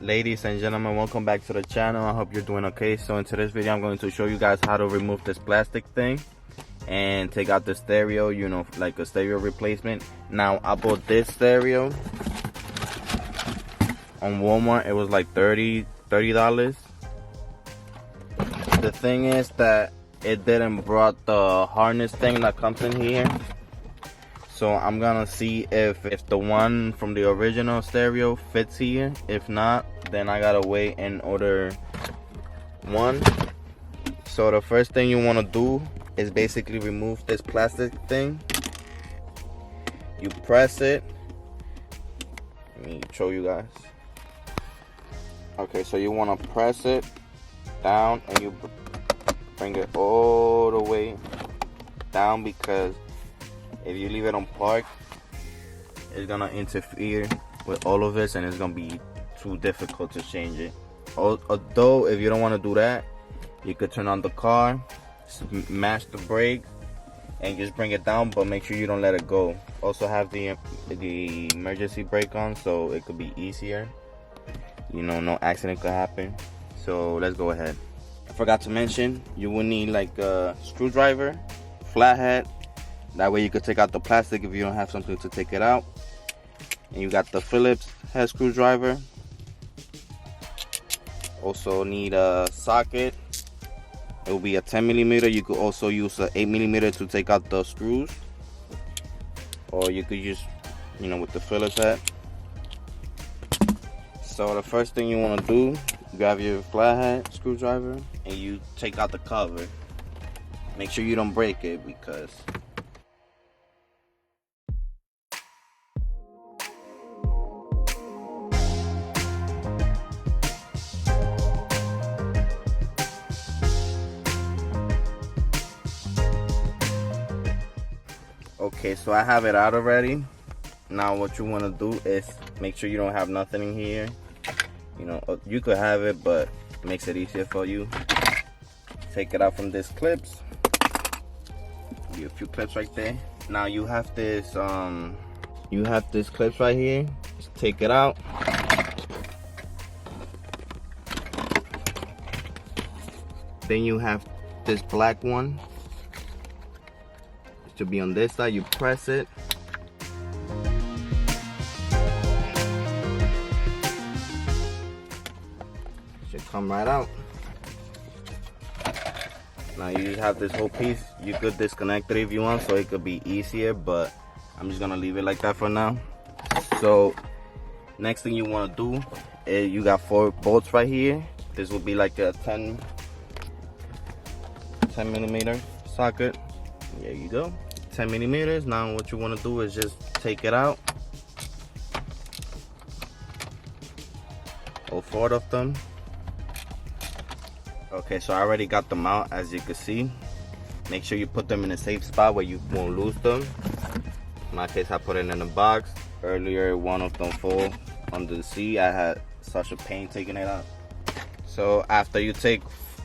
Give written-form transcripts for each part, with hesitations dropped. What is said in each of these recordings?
Ladies and gentlemen, welcome back to the channel. I hope you're doing okay. So in today's video, I'm going to show you guys how to remove this plastic thing and take out the stereo, you know, like a stereo replacement. Now, I bought this stereo on Walmart. It was like $30. The thing is that it didn't brought the harness thing that comes in here. So I'm gonna see if the one from the original stereo fits here. If not, then I gotta wait and order one. So the first thing you wanna do is basically remove this plastic thing. You press it. Let me show you guys. Okay, so you wanna press it down and you bring it all the way down, because if you leave it on park, it's gonna interfere with all of this and it's gonna be too difficult to change it. Although if you don't want to do that, you could turn on the car, smash the brakes and just bring it down, but make sure you don't let it go. Also have the emergency brake on, so it could be easier, you know, no accident could happen. So let's go ahead. I forgot to mention, you will need like a screwdriver, flathead. That way you could take out the plastic if you don't have something to take it out. And you got the Phillips head screwdriver. Also need a socket. It will be a 10mm. You could also use a 8mm to take out the screws. Or you could use, you know, with the Phillips head. So the first thing you want to do, grab your flathead screwdriver and you take out the cover. Make sure you don't break it, because okay, so I have it out already. Now what you want to do is make sure you don't have nothing in here. You know, you could have it, but it makes it easier for you. Take it out from these clips. Give you a few clips right there. Now you have this clips right here. Just take it out. Then you have this black one. To be on this side, you press it. Should come right out. Now you have this whole piece. You could disconnect it if you want, so it could be easier, but I'm just gonna leave it like that for now. So next thing you want to do is, you got 4 bolts right here. This will be like a 10mm socket. There you go, 10mm. Now what you want to do is just take it out, all 4 of them. Okay, so I already got them out, as you can see. Make sure you put them in a safe spot where you won't lose them. In my case, I put it in a box. Earlier, one of them fell under the seat. I had such a pain taking it out. So after you take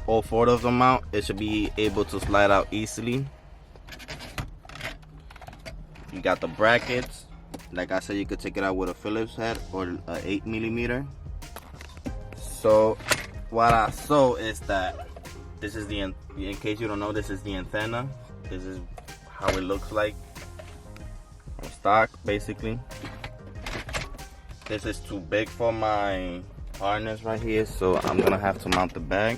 all 4 of them out, it should be able to slide out easily. You got the brackets. Like I said, you could take it out with a Phillips head or a 8mm. So what I saw is that this is in case you don't know, this is the antenna. This is how it looks like on stock, basically. This is too big for my harness right here, so I'm gonna have to mount the bag.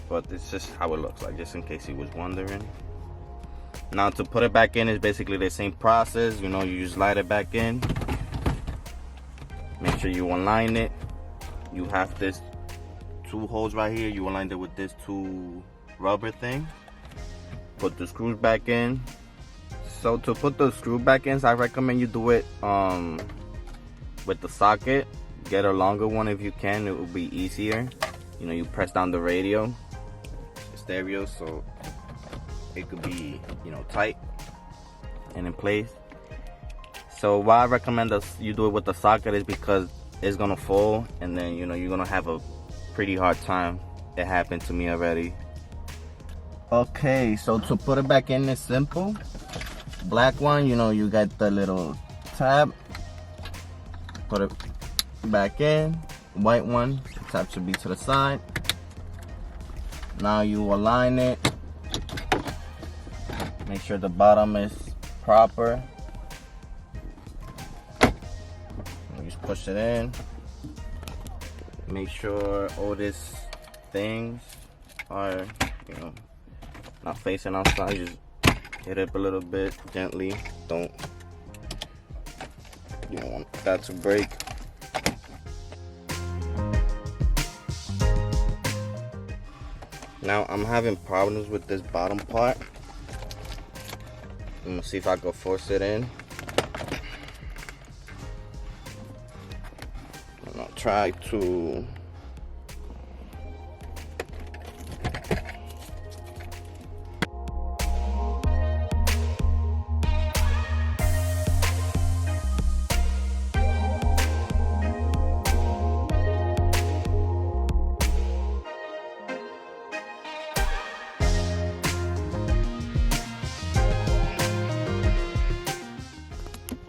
But it's just how it looks like, just in case you was wondering. Now to put it back in is basically the same process. You know, you just slide it back in. Make sure you align it. You have this 2 holes right here. You aligned it with this 2 rubber thing. Put the screws back in. So to put the screw back in, I recommend you do it with the socket. Get a longer one if you can. It will be easier. You know, you press down the radio, the stereo, so it could be, you know, tight and in place. So why I recommend you do it with the socket is because it's gonna fall, and then, you know, you're gonna have a pretty hard time. It happened to me already. Okay, so to put it back in is simple. Black one, you know, you got the little tab. put it back in. White one, the tap should be to the side. Now you align it. Make sure the bottom is proper. You just push it in. Make sure all these things are, you know, not facing outside. Just hit it up a little bit gently. You don't want that to break. Now I'm having problems with this bottom part. I'm gonna see if I can force it in. I'm gonna try to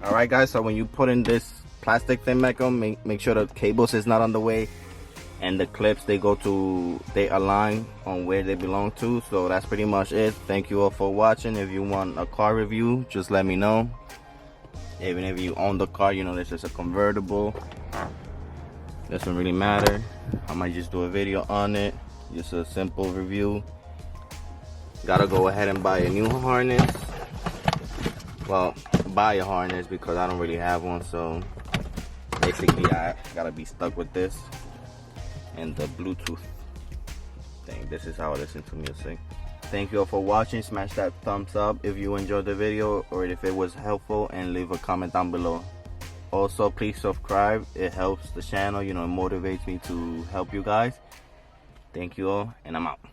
Alright guys, so when you put in this plastic thing back on, make sure the cables is not on the way, and the clips they align on where they belong to. So that's pretty much it. Thank you all for watching. If you want a car review, just let me know. Even if you own the car, you know this is a convertible, doesn't really matter. I might just do a video on it, just a simple review. Gotta go ahead and buy a new harness. Well, buy a harness because I don't really have one, so basically I gotta be stuck with this and the Bluetooth thing. This is how I listen to music. Thank you all for watching. Smash that thumbs up if you enjoyed the video or if it was helpful, and leave a comment down below. Also, please subscribe. It helps the channel, you know, it motivates me to help you guys. Thank you all, and I'm out.